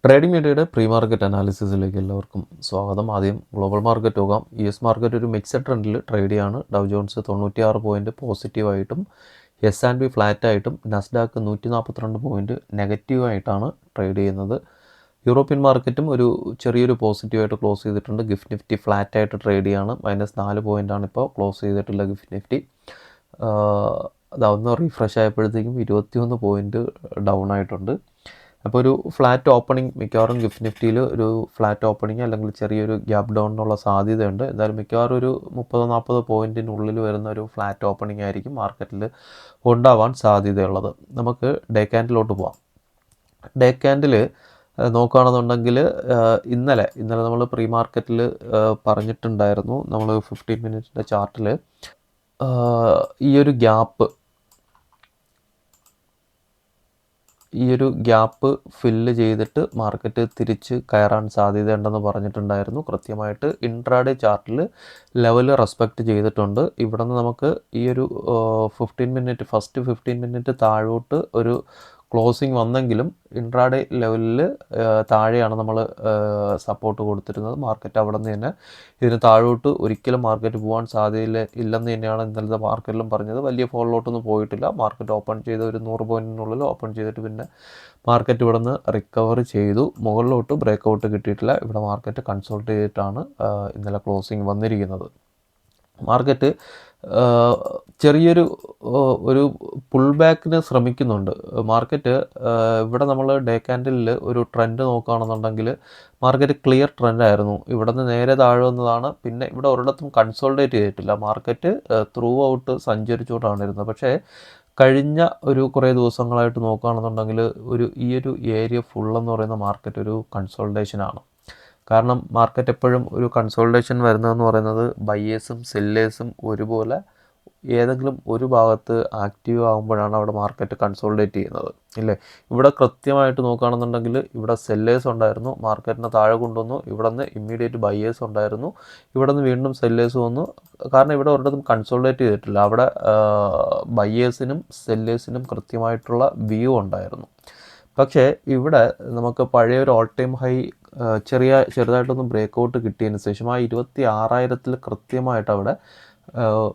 Trading മീഡിയയുടെ pre market അനാലിസിസിലേക്ക് എല്ലാവർക്കും സ്വാഗതം. ആദ്യം ഗ്ലോബൽ മാർക്കറ്റ് പോകാം. US മാർക്കറ്റ് ഒരു മിക്സഡ് ട്രെൻഡിൽ ട്രേഡ് ചെയ്യാണ്. ഡൗ ജോൺസ് 96 പോയിൻറ്റ് പോസിറ്റീവായിട്ടും S&P ഫ്ലാറ്റായിട്ടും നസ്ഡാക്ക് 142 പോയിൻറ്റ് നെഗറ്റീവായിട്ടാണ് ട്രേഡ് ചെയ്യുന്നത്. യൂറോപ്യൻ മാർക്കറ്റും ഒരു ചെറിയൊരു പോസിറ്റീവായിട്ട് ക്ലോസ് ചെയ്തിട്ടുണ്ട്. ഗിഫ്റ്റ് നിഫ്റ്റി ഫ്ലാറ്റായിട്ട് ട്രേഡ് ചെയ്യാണ്. -4 പോയിൻ്റാണ് ഇപ്പോൾ ക്ലോസ് ചെയ്തിട്ടുള്ള ഗിഫ്റ്റ് നിഫ്റ്റി. അതൊന്ന് റീഫ്രഷ് ആയപ്പോഴത്തേക്കും 21 പോയിൻറ്റ് ഡൗൺ ആയിട്ടുണ്ട്. അപ്പോൾ ഒരു ഫ്ലാറ്റ് ഓപ്പണിംഗ് മിക്കവാറും ഗിഫ്റ്റ് നിഫ്റ്റിയിൽ ഒരു ഫ്ലാറ്റ് ഓപ്പണിംഗ് അല്ലെങ്കിൽ ചെറിയൊരു ഗ്യാപ്പ് ഡൗണിനുള്ള സാധ്യതയുണ്ട്. എന്തായാലും മിക്കവാറും ഒരു 30-40 പോയിൻറ്റിനുള്ളിൽ വരുന്ന ഒരു ഫ്ലാറ്റ് ഓപ്പണിംഗ് ആയിരിക്കും മാർക്കറ്റിൽ ഉണ്ടാവാൻ സാധ്യതയുള്ളത്. നമുക്ക് ഡേ ക്യാൻഡിലോട്ട് പോകാം. ഡേ ക്യാൻഡിൽ നോക്കുകയാണെന്നുണ്ടെങ്കിൽ ഇന്നലെ നമ്മൾ പ്രീ മാർക്കറ്റിൽ പറഞ്ഞിട്ടുണ്ടായിരുന്നു. നമ്മൾ 15 മിനിറ്റിൻ്റെ ചാർട്ടിൽ ഈ ഒരു ഗ്യാപ്പ് ഫില്ല് ചെയ്തിട്ട് മാർക്കറ്റ് തിരിച്ച് കയറാൻ സാധ്യതയുണ്ടെന്ന് പറഞ്ഞിട്ടുണ്ടായിരുന്നു. കൃത്യമായിട്ട് ഇൻട്രാഡേ ചാർട്ടിൽ ലെവൽ റെസ്പെക്റ്റ് ചെയ്തിട്ടുണ്ട്. ഇവിടെ നിന്ന് നമുക്ക് ഈ ഒരു ഫസ്റ്റ് 15 മിനിറ്റ് താഴോട്ട് ഒരു ക്ലോസിങ് വന്നെങ്കിലും ഇൻട്രാഡേ ലെവലിൽ താഴെയാണ് നമ്മൾ സപ്പോർട്ട് കൊടുത്തിരുന്നത്. മാർക്കറ്റ് അവിടെ നിന്ന് തന്നെ ഇതിന് താഴോട്ട് ഒരിക്കലും മാർക്കറ്റ് പോകാൻ സാധ്യതയില്ല ഇല്ലെന്ന് തന്നെയാണ് ഇന്നലത്തെ മാർക്കറ്റിലും പറഞ്ഞത്. വലിയ ഫോളിലോട്ടൊന്നും പോയിട്ടില്ല. മാർക്കറ്റ് ഓപ്പൺ ചെയ്ത് ഒരു 100 പോയിൻറ്റിനുള്ളിൽ ഓപ്പൺ ചെയ്തിട്ട് പിന്നെ മാർക്കറ്റ് ഇവിടെ നിന്ന് റിക്കവർ ചെയ്തു. മുകളിലോട്ട് ബ്രേക്കൗട്ട് കിട്ടിയിട്ടില്ല. ഇവിടെ മാർക്കറ്റ് കൺസോൾട്ട് ചെയ്തിട്ടാണ് ഇന്നലെ ക്ലോസിങ് വന്നിരിക്കുന്നത്. മാർക്കറ്റ് ചെറിയൊരു ഒരു പുൾ ബാക്കിന് ശ്രമിക്കുന്നുണ്ട്. മാർക്കറ്റ് ഇവിടെ നമ്മൾ ഡേ ക്യാൻഡിലിൽ ഒരു ട്രെൻഡ് നോക്കുകയാണെന്നുണ്ടെങ്കിൽ മാർക്കറ്റ് ക്ലിയർ ട്രെൻഡായിരുന്നു. ഇവിടെ നിന്ന് നേരെ താഴെ വന്നതാണ്. പിന്നെ ഇവിടെ ഒരിടത്തും കൺസോൾട്ടേറ്റ് ചെയ്തിട്ടില്ല. മാർക്കറ്റ് ത്രൂ ഔട്ട് സഞ്ചരിച്ചുകൊണ്ടാണ് ഇരുന്നത്. പക്ഷേ കഴിഞ്ഞ ഒരു കുറേ ദിവസങ്ങളായിട്ട് നോക്കുകയാണെന്നുണ്ടെങ്കിൽ ഈ ഒരു ഏരിയ ഫുള്ളെന്ന് പറയുന്ന മാർക്കറ്റ് ഒരു കൺസോൾട്ടേഷനാണ്. കാരണം മാർക്കറ്റ് എപ്പോഴും ഒരു കൺസോൾട്ടേഷൻ വരുന്നതെന്ന് പറയുന്നത് ബയേഴ്സും സെല്ലേഴ്സും ഒരുപോലെ ഏതെങ്കിലും ഒരു ഭാഗത്ത് ആക്റ്റീവ് ആകുമ്പോഴാണ് അവിടെ മാർക്കറ്റ് കൺസോൾട്ടേറ്റ് ചെയ്യുന്നത്, ഇല്ലേ? ഇവിടെ കൃത്യമായിട്ട് നോക്കുകയാണെന്നുണ്ടെങ്കിൽ ഇവിടെ സെല്ലേഴ്സ് ഉണ്ടായിരുന്നു, മാർക്കറ്റിനെ താഴെ കൊണ്ടുവന്നു. ഇവിടെ നിന്ന് ഇമ്മീഡിയറ്റ് ബയേഴ്സ് ഉണ്ടായിരുന്നു, ഇവിടെ നിന്ന് വീണ്ടും സെല്ലേഴ്സ് വന്നു. കാരണം ഇവിടെ ഒരിടത്തും കൺസോൾട്ടേറ്റ് ചെയ്തിട്ടില്ല. അവിടെ ബയേഴ്സിനും സെല്ലേഴ്സിനും കൃത്യമായിട്ടുള്ള വ്യൂ ഉണ്ടായിരുന്നു. പക്ഷേ ഇവിടെ നമുക്ക് പഴയ ഒരു ഓൾ ടൈം ഹൈ ചെറുതായിട്ടൊന്ന് ബ്രേക്കൗട്ട് കിട്ടിയതിന് ശേഷം ആ 26,000 കൃത്യമായിട്ട് അവിടെ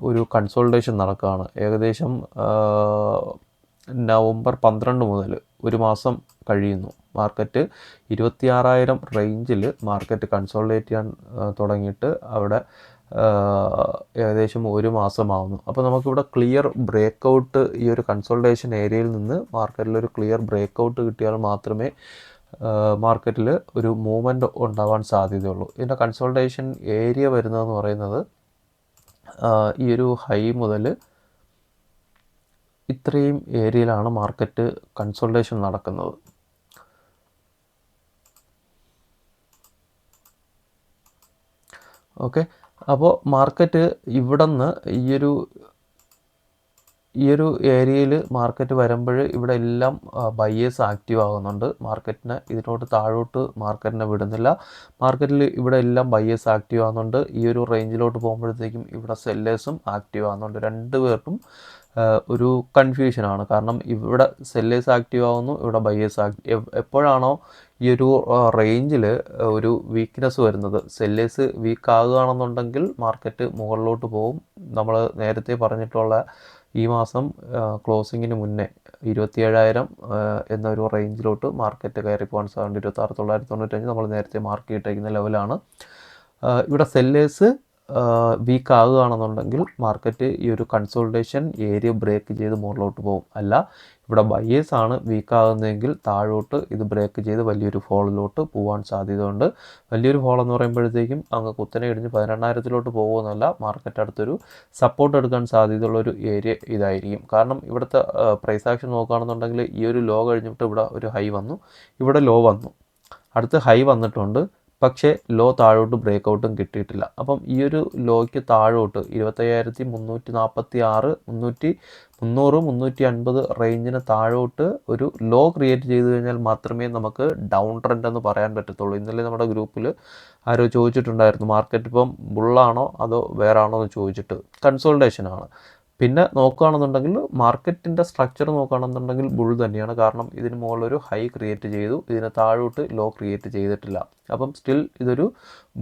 ഒരു കൺസോൾട്ടേഷൻ നടക്കുകയാണ്. ഏകദേശം നവംബർ 12 മുതൽ ഒരു മാസം കഴിയുന്നു. മാർക്കറ്റ് 26,000 റേഞ്ചിൽ മാർക്കറ്റ് കൺസോൾട്ടേറ്റ് ചെയ്യാൻ തുടങ്ങിയിട്ട് അവിടെ ഏകദേശം ഒരു മാസമാവുന്നു. അപ്പോൾ നമുക്കിവിടെ ക്ലിയർ ബ്രേക്കൗട്ട് ഈ ഒരു കൺസോൾട്ടേഷൻ ഏരിയയിൽ നിന്ന് മാർക്കറ്റിലൊരു ക്ലിയർ ബ്രേക്കൗട്ട് കിട്ടിയാൽ മാത്രമേ മാർക്കറ്റിൽ ഒരു മൂവ്മെൻറ്റ് ഉണ്ടാവാൻ സാധ്യതയുള്ളൂ. ഇതിൻ്റെ കൺസോൾട്ടേഷൻ ഏരിയ വരുന്നതെന്ന് പറയുന്നത് ഈ ഒരു ഹൈ മുതൽ ഇത്രയും ഏരിയയിലാണ് മാർക്കറ്റ് കൺസോൾട്ടേഷൻ നടക്കുന്നത്. ഓക്കെ, അപ്പോൾ മാർക്കറ്റ് ഇവിടെ നിന്ന് ഈ ഒരു ഏരിയയിൽ മാർക്കറ്റ് വരുമ്പോൾ ഇവിടെ എല്ലാം ബയേഴ്സ് ആക്റ്റീവ് ആകുന്നുണ്ട്. മാർക്കറ്റിനെ ഇതിനോട്ട് താഴോട്ട് മാർക്കറ്റിനെ വിടുന്നില്ല. മാർക്കറ്റിൽ ഇവിടെ എല്ലാം ബയേഴ്സ് ആക്റ്റീവ് ആകുന്നുണ്ട്. ഈ ഒരു റേഞ്ചിലോട്ട് പോകുമ്പോഴത്തേക്കും ഇവിടെ സെല്ലേഴ്സും ആക്റ്റീവ് ആകുന്നുണ്ട്. രണ്ടുപേർക്കും ഒരു കൺഫ്യൂഷനാണ്. കാരണം ഇവിടെ സെല്ലേഴ്സ് ആക്റ്റീവ് ആകുന്നു, ഇവിടെ ബയേഴ്സ് എപ്പോഴാണോ ഈ ഒരു റേഞ്ചിൽ ഒരു വീക്ക്നെസ് വരുന്നത്, സെല്ലേഴ്സ് വീക്ക് ആകുകയാണെന്നുണ്ടെങ്കിൽ മാർക്കറ്റ് മുകളിലോട്ട് പോകും. നമ്മൾ നേരത്തെ പറഞ്ഞിട്ടുള്ള ഈ മാസം ക്ലോസിങ്ങിന് മുന്നേ 27,000 എന്നൊരു റേഞ്ചിലോട്ട് മാർക്കറ്റ് കയറി പോകാൻ സാധ്യത 26,995 നമ്മൾ നേരത്തെ മാർക്ക് ചെയ്തിരിക്കുന്ന ലെവലാണ്. ഇവിടെ സെല്ലേഴ്സ് വീക്ക് ആകുകയാണെന്നുണ്ടെങ്കിൽ മാർക്കറ്റ് ഈ ഒരു കൺസോൾട്ടേഷൻ ഏരിയ ബ്രേക്ക് ചെയ്ത് മുകളിലോട്ട് പോകും. അല്ല, ഇവിടെ ബയേഴ്സ് ആണ് വീക്ക് ആകുന്നതെങ്കിൽ താഴോട്ട് ഇത് ബ്രേക്ക് ചെയ്ത് വലിയൊരു ഫോളിലോട്ട് പോകാൻ സാധ്യതയുണ്ട്. വലിയൊരു ഫോൾ എന്ന് പറയുമ്പോഴത്തേക്കും അങ്ങ് കുത്തനെ ഇടിഞ്ഞ് 18,000 പോകുമെന്നല്ല, മാർക്കറ്റ് അടുത്തൊരു സപ്പോർട്ട് എടുക്കാൻ സാധ്യതയുള്ളൊരു ഏരിയ ഇതായിരിക്കും. കാരണം ഇവിടുത്തെ പ്രൈസ് ആക്ഷൻ നോക്കുകയാണെന്നുണ്ടെങ്കിൽ ഈ ഒരു ലോ കഴിഞ്ഞിട്ട് ഇവിടെ ഒരു ഹൈ വന്നു, ഇവിടെ ലോ വന്നു, അടുത്ത് ഹൈ വന്നിട്ടുണ്ട്. പക്ഷേ ലോ താഴോട്ട് ബ്രേക്കൗട്ടും കിട്ടിയിട്ടില്ല. അപ്പം ഈ ഒരു ലോയ്ക്ക് താഴോട്ട് 25,346 300-350 റേഞ്ചിന് താഴോട്ട് ഒരു ലോ ക്രിയേറ്റ് ചെയ്ത് കഴിഞ്ഞാൽ മാത്രമേ നമുക്ക് ഡൗൺ ട്രെൻഡ് എന്ന് പറയാൻ പറ്റത്തുള്ളൂ. ഇന്നലെ നമ്മുടെ ഗ്രൂപ്പിൽ ആരോ ചോദിച്ചിട്ടുണ്ടായിരുന്നു, മാർക്കറ്റ് ഇപ്പം ബുള്ളാണോ അതോ വേറെ ആണോ എന്ന് ചോദിച്ചിട്ട്. കൺസോൾട്ടേഷനാണ്. പിന്നെ നോക്കുകയാണെന്നുണ്ടെങ്കിൽ മാർക്കറ്റിൻ്റെ സ്ട്രക്ചർ നോക്കുകയാണെന്നുണ്ടെങ്കിൽ ബുൾ തന്നെയാണ്. കാരണം ഇതിന് മുകളിലൊരു ഹൈ ക്രിയേറ്റ് ചെയ്തു, ഇതിന് താഴോട്ട് ലോ ക്രിയേറ്റ് ചെയ്തിട്ടില്ല. അപ്പം സ്റ്റിൽ ഇതൊരു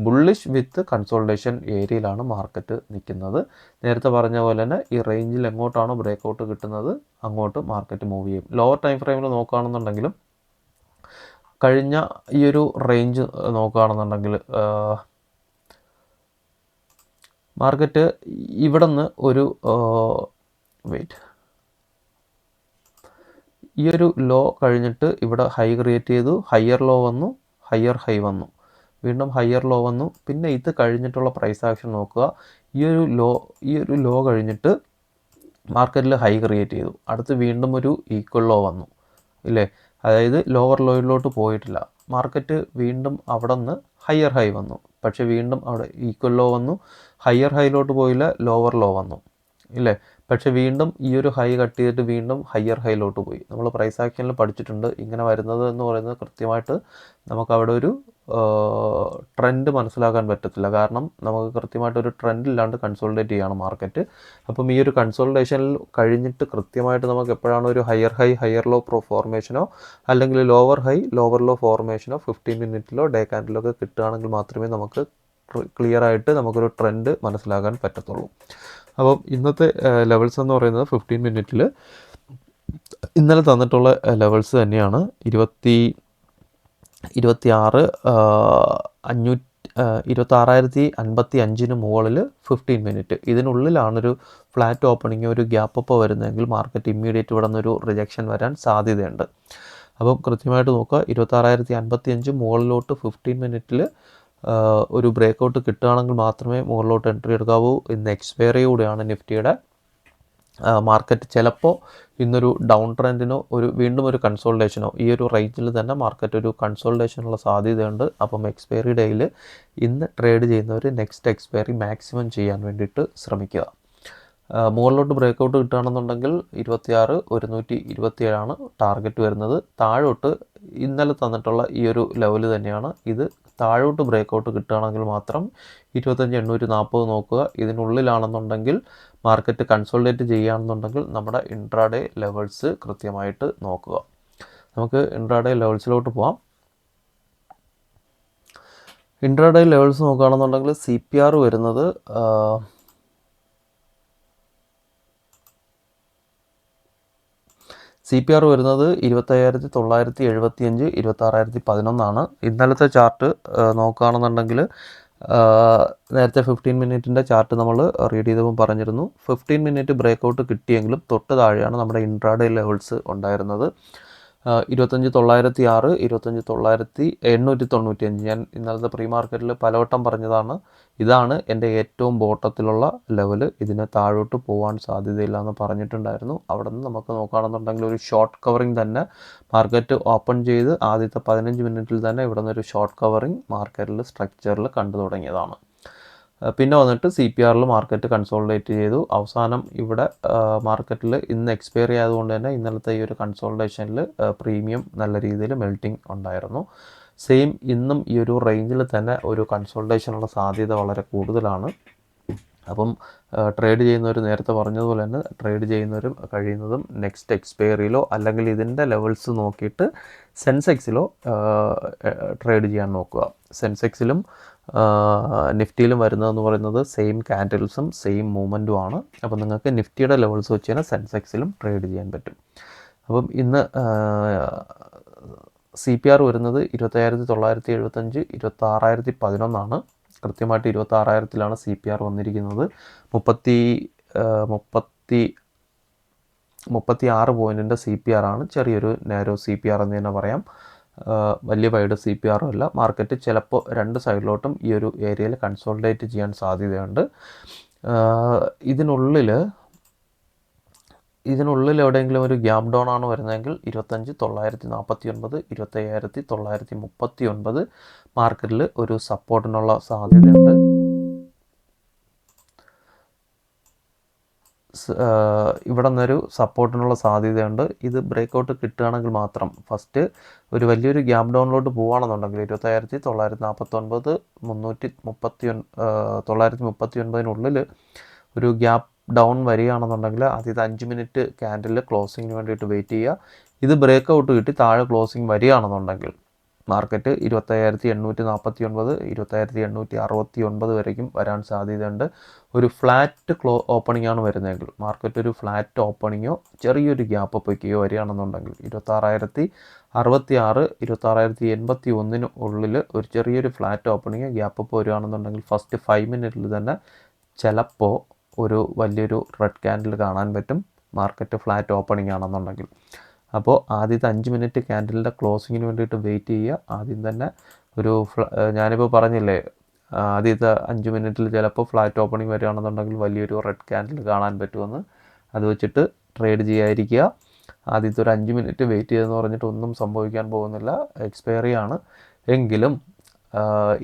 ബുള്ളിഷ് വിത്ത് കൺസോൾട്ടേഷൻ ഏരിയയിലാണ് മാർക്കറ്റ് നിൽക്കുന്നത്. നേരത്തെ പറഞ്ഞ പോലെ തന്നെ ഈ റേഞ്ചിൽ എങ്ങോട്ടാണോ ബ്രേക്കൗട്ട് കിട്ടുന്നത് അങ്ങോട്ട് മാർക്കറ്റ് മൂവ് ചെയ്യും. ലോവർ ടൈം ഫ്രെയിമിൽ നോക്കുകയാണെന്നുണ്ടെങ്കിലും കഴിഞ്ഞ ഈ ഒരു റേഞ്ച് നോക്കുകയാണെന്നുണ്ടെങ്കിൽ മാർക്കറ്റ് ഇവിടെ നിന്ന് ഒരു ഈ ഒരു ലോ കഴിഞ്ഞിട്ട് ഇവിടെ ഹൈ ക്രിയേറ്റ് ചെയ്തു, ഹയർ ലോ വന്നു, ഹയർ ഹൈ വന്നു, വീണ്ടും ഹയർ ലോ വന്നു. പിന്നെ ഇത് കഴിഞ്ഞിട്ടുള്ള പ്രൈസ് ആക്ഷൻ നോക്കുക. ഈ ഒരു ലോ കഴിഞ്ഞിട്ട് മാർക്കറ്റിൽ ഹൈ ക്രിയേറ്റ് ചെയ്തു, അടുത്ത് വീണ്ടും ഒരു ഈക്വൽ ലോ വന്നു ഇല്ലേ. അതായത് ലോവർ ലോയിലോട്ട് പോയിട്ടില്ല. മാർക്കറ്റ് വീണ്ടും അവിടെ നിന്ന് ഹയർ ഹൈ വന്നു, പക്ഷേ വീണ്ടും അവിടെ ഈക്വൽ ലോ വന്നു, ഹയർ ഹൈയിലോട്ട് പോയില്ല, ലോവർ ലോ വന്നു ഇല്ലേ. പക്ഷേ വീണ്ടും ഈ ഒരു ഹൈ കട്ട് ചെയ്തിട്ട് വീണ്ടും ഹയർ ഹൈയിലോട്ട് പോയി. നമ്മൾ പ്രൈസ് ആക്ഷനിൽ പഠിച്ചിട്ടുണ്ട്, ഇങ്ങനെ വരുന്നത് എന്ന് പറയുന്നത് കൃത്യമായിട്ട് നമുക്ക് അവിടെ ഒരു ട്രെൻഡ് മനസ്സിലാക്കാൻ പറ്റത്തില്ല. കാരണം നമുക്ക് കൃത്യമായിട്ട് ഒരു ട്രെൻഡ് ഇല്ലാണ്ട് കൺസോൾട്ടേറ്റ് ചെയ്യാണ് മാർക്കറ്റ്. അപ്പം ഈ ഒരു കൺസോൾട്ടേഷനിൽ കഴിഞ്ഞിട്ട് കൃത്യമായിട്ട് നമുക്ക് എപ്പോഴാണ് ഒരു ഹയർ ഹൈ ഹയർ ലോ ഫോർമേഷനോ അല്ലെങ്കിൽ ലോവർ ഹൈ ലോവർ ലോ ഫോർമേഷനോ 15 മിനിറ്റിലോ ഡേ ക്യാൻഡിലോ ഒക്കെ കിട്ടുകയാണെങ്കിൽ മാത്രമേ നമുക്ക് ക്ലിയർ ആയിട്ട് നമുക്കൊരു ട്രെൻഡ് മനസ്സിലാക്കാൻ പറ്റത്തുള്ളൂ. അപ്പം ഇന്നത്തെ ലെവൽസ് എന്ന് പറയുന്നത് 15 മിനിറ്റിൽ ഇന്നലെ തന്നിട്ടുള്ള ലെവൽസ് തന്നെയാണ്. 26,055 മുകളിൽ 15 മിനിറ്റ്. ഇതിനുള്ളിലാണൊരു ഫ്ലാറ്റ് ഓപ്പണിങ് ഒരു ഗ്യാപ്പ് അപ്പ് വരുന്നതെങ്കിൽ മാർക്കറ്റ് ഇമ്മീഡിയറ്റ് ഇവിടെ നിന്നൊരു റിജക്ഷൻ വരാൻ സാധ്യതയുണ്ട്. അപ്പം കൃത്യമായിട്ട് നോക്കുക, 26,055 മുകളിലോട്ട് 15 മിനിറ്റിൽ ഒരു ബ്രേക്കൗട്ട് കിട്ടുകയാണെങ്കിൽ മാത്രമേ മുകളിലോട്ട് എൻട്രി എടുക്കാവൂ. ഇന്ന് എക്സ്പയറി കൂടെയാണ് നിഫ്റ്റിയുടെ. മാർക്കറ്റ് ചിലപ്പോൾ ഇന്നൊരു ഡൗൺ ട്രെൻഡിനോ വീണ്ടും ഒരു കൺസോൾട്ടേഷനോ ഈ ഒരു റേഞ്ചിൽ തന്നെ മാർക്കറ്റ് ഒരു കൺസോൾട്ടേഷനുള്ള സാധ്യതയുണ്ട്. അപ്പം എക്സ്പയറി ഡേയിൽ ഇന്ന് ട്രേഡ് ചെയ്യുന്നവർ നെക്സ്റ്റ് എക്സ്പയറി മാക്സിമം ചെയ്യാൻ വേണ്ടിയിട്ട് ശ്രമിക്കുക. മുകളിലോട്ട് ബ്രേക്കൗട്ട് കിട്ടുകയാണെന്നുണ്ടെങ്കിൽ 26,127 ടാർഗറ്റ് വരുന്നത്. താഴോട്ട് ഇന്നലെ തന്നിട്ടുള്ള ഈ ഒരു ലെവൽ തന്നെയാണ്. ഇത് താഴോട്ട് ബ്രേക്കൗട്ട് കിട്ടുകയാണെങ്കിൽ മാത്രം 25,840 നോക്കുക. ഇതിനുള്ളിലാണെന്നുണ്ടെങ്കിൽ മാർക്കറ്റ് കൺസോൾട്ടേറ്റ് ചെയ്യുകയാണെന്നുണ്ടെങ്കിൽ നമ്മുടെ ഇൻട്രാഡേ ലെവൽസ് കൃത്യമായിട്ട് നോക്കുക. നമുക്ക് ഇൻട്രാഡേ ലെവൽസിലോട്ട് പോകാം. ഇൻട്രാഡേ ലെവൽസ് നോക്കുകയാണെന്നുണ്ടെങ്കിൽ CPR വരുന്നത് CPR വരുന്നത് 25,975, 26,011. ഇന്നലത്തെ ചാർട്ട് നോക്കുകയാണെന്നുണ്ടെങ്കിൽ നേരത്തെ 15 മിനിറ്റിൻ്റെ ചാർട്ട് നമ്മൾ റീഡ് ചെയ്തപ്പോൾ പറഞ്ഞിരുന്നു. 15 മിനിറ്റ് ബ്രേക്കൗട്ട് കിട്ടിയെങ്കിലും തൊട്ട് താഴെയാണ് നമ്മുടെ ഇൻട്രാഡേ ലെവൽസ് ഉണ്ടായിരുന്നത്. 25,906, 25,895. ഞാൻ ഇന്നലത്തെ പ്രീ മാർക്കറ്റിൽ പലവട്ടം പറഞ്ഞതാണ്, ഇതാണ് എൻ്റെ ഏറ്റവും ബോട്ടത്തിലുള്ള ലെവൽ, ഇതിന് താഴോട്ട് പോകാൻ സാധ്യതയില്ല എന്ന് പറഞ്ഞിട്ടുണ്ടായിരുന്നു. അവിടെ നിന്ന് നമുക്ക് നോക്കുകയാണെന്നുണ്ടെങ്കിൽ ഒരു ഷോർട്ട് കവറിങ് തന്നെ മാർക്കറ്റ് ഓപ്പൺ ചെയ്ത് ആദ്യത്തെ 15 മിനിറ്റിൽ തന്നെ ഇവിടെ നിന്നൊരു ഷോർട്ട് കവറിങ് മാർക്കറ്റിൽ സ്ട്രക്ചറിൽ കണ്ടു തുടങ്ങിയതാണ്. പിന്നെ വന്നിട്ട് CPRൽ മാർക്കറ്റ് കൺസോൾട്ടേറ്റ് ചെയ്തു. അവസാനം ഇവിടെ മാർക്കറ്റിൽ ഇന്ന് എക്സ്പയറി ആയതുകൊണ്ട് തന്നെ ഇന്നലത്തെ ഈ ഒരു കൺസോൾട്ടേഷനിൽ പ്രീമിയം നല്ല രീതിയിൽ മെൽറ്റിംഗ് ഉണ്ടായിരുന്നു. സെയിം ഇന്നും ഈ ഒരു റേഞ്ചിൽ തന്നെ ഒരു കൺസോൾട്ടേഷനുള്ള സാധ്യത വളരെ കൂടുതലാണ്. അപ്പം ട്രേഡ് ചെയ്യുന്നവർ നേരത്തെ പറഞ്ഞതുപോലെ തന്നെ ട്രേഡ് ചെയ്യുന്നവരും കഴിയുന്നതും നെക്സ്റ്റ് എക്സ്പയറിയിലോ അല്ലെങ്കിൽ ഇതിൻ്റെ ലെവൽസ് നോക്കിയിട്ട് സെൻസെക്സിലോ ട്രേഡ് ചെയ്യാൻ നോക്കുക. സെൻസെക്സിലും നിഫ്റ്റിയിലും വരുന്നതെന്ന് പറയുന്നത് സെയിം ക്യാൻഡിൽസും സെയിം മൂവ്മെൻറ്റുമാണ്. അപ്പം നിങ്ങൾക്ക് നിഫ്റ്റിയുടെ ലെവൽസ് വെച്ച് തന്നെ സെൻസെക്സിലും ട്രേഡ് ചെയ്യാൻ പറ്റും. അപ്പം ഇന്ന് CPR വരുന്നത് 25,975, 26,011. കൃത്യമായിട്ട് 26,000-ലാണ് CPR വന്നിരിക്കുന്നത്. 36 പോയിൻറ്റിൻ്റെ CPR ആണ്. ചെറിയൊരു നാരോ CPR എന്ന് തന്നെ പറയാം. വലിയ വൈഡ് CPR അല്ല. മാർക്കറ്റ് ചിലപ്പോൾ രണ്ട് സൈഡിലോട്ടും ഈ ഒരു ഏരിയയിൽ കൺസോൾട്ടേറ്റ് ചെയ്യാൻ സാധ്യതയുണ്ട്. ഇതിനുള്ളിൽ എവിടെയെങ്കിലും ഒരു ഗ്യാപ് ഡൗൺ ആണ് വരുന്നതെങ്കിൽ 25,949, 25,939 മാർക്കറ്റിൽ ഒരു സപ്പോർട്ടിനുള്ള സാധ്യതയുണ്ട്. ഇവിടെ നിന്നൊരു സപ്പോർട്ടിനുള്ള സാധ്യതയുണ്ട്. ഇത് ബ്രേക്കൗട്ട് കിട്ടുകയാണെങ്കിൽ മാത്രം ഫസ്റ്റ് ഒരു വലിയൊരു ഗ്യാപ് ഡൗണിലോട്ട് പോവുകയാണെന്നുണ്ടെങ്കിൽ 25,949, 939 ഒരു ഗ്യാപ് ഡൗൺ വരികയാണെന്നുണ്ടെങ്കിൽ ആദ്യത്തെ 5 മിനിറ്റ് ക്യാൻഡിൽ ക്ലോസിങ്ങിന് വേണ്ടിയിട്ട് വെയിറ്റ് ചെയ്യുക. ഇത് ബ്രേക്ക് ഔട്ട് കിട്ടി താഴെ ക്ലോസിങ് വരികയാണെന്നുണ്ടെങ്കിൽ മാർക്കറ്റ് 25,849 25,869 വരേക്കും വരാൻ സാധ്യതയുണ്ട്. ഒരു ഫ്ലാറ്റ് ഓപ്പണിംഗ് ആണ് വരുന്നതെങ്കിൽ മാർക്കറ്റ് ഒരു ഫ്ലാറ്റ് ഓപ്പണിങ്ങോ ചെറിയൊരു ഗ്യാപ്പ് പൊയ്ക്കുകയോ വരികയാണെന്നുണ്ടെങ്കിൽ 26,066 26,081 ഉള്ളിൽ ഒരു ചെറിയൊരു ഫ്ലാറ്റ് ഓപ്പണിങ് ഗ്യാപ്പ് അപ്പ് വരികയാണെന്നുണ്ടെങ്കിൽ ഫസ്റ്റ് 5 മിനിറ്റിൽ തന്നെ ചിലപ്പോൾ ഒരു വലിയൊരു റെഡ് ക്യാൻഡിൽ കാണാൻ പറ്റും മാർക്കറ്റ് ഫ്ലാറ്റ് ഓപ്പണിംഗ് ആണെന്നുണ്ടെങ്കിൽ. അപ്പോൾ ആദ്യത്തെ 5 മിനിറ്റ് ക്യാൻഡിലിൻ്റെ ക്ലോസിങ്ങിന് വേണ്ടിയിട്ട് വെയിറ്റ് ചെയ്യുക. ആദ്യം തന്നെ ഒരു ഞാനിപ്പോൾ പറഞ്ഞില്ലേ ആദ്യത്തെ 5 മിനിറ്റിൽ ചിലപ്പോൾ ഫ്ലാറ്റ് ഓപ്പണിംഗ് വരികയാണെന്നുണ്ടെങ്കിൽ വലിയൊരു റെഡ് ക്യാൻഡിൽ കാണാൻ പറ്റുമെന്ന്. അത് വെച്ചിട്ട് ട്രേഡ് ചെയ്യാതിരിക്കുക. ആദ്യത്തെ ഒരു 5 മിനിറ്റ് വെയിറ്റ് ചെയ്തെന്ന് പറഞ്ഞിട്ട് ഒന്നും സംഭവിക്കാൻ പോകുന്നില്ല, എക്സ്പയറി ആണ്. എങ്കിലും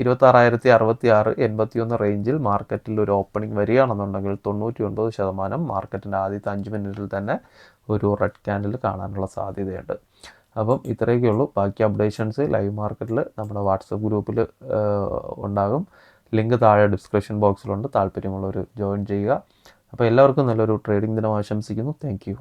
26,066 81 റേഞ്ചിൽ മാർക്കറ്റിൽ ഒരു ഓപ്പണിംഗ് വരികയാണെന്നുണ്ടെങ്കിൽ 99% മാർക്കറ്റിൻ്റെ ആദ്യത്തെ 5 മിനിറ്റിൽ തന്നെ ഒരു റെഡ് ക്യാൻഡിൽ കാണാനുള്ള സാധ്യതയുണ്ട്. അപ്പം ഇത്രയൊക്കെ ഉള്ളൂ. ബാക്കി അപ്ഡേഷൻസ് ലൈവ് മാർക്കറ്റിൽ നമ്മുടെ വാട്സപ്പ് ഗ്രൂപ്പിൽ ഉണ്ടാകും. ലിങ്ക് താഴെ ഡിസ്ക്രിപ്ഷൻ ബോക്സിലുണ്ട്. താല്പര്യമുള്ളവർ ജോയിൻ ചെയ്യുക. അപ്പോൾ എല്ലാവർക്കും നല്ലൊരു ട്രേഡിംഗ് ദിനം ആശംസിക്കുന്നു. Thank you.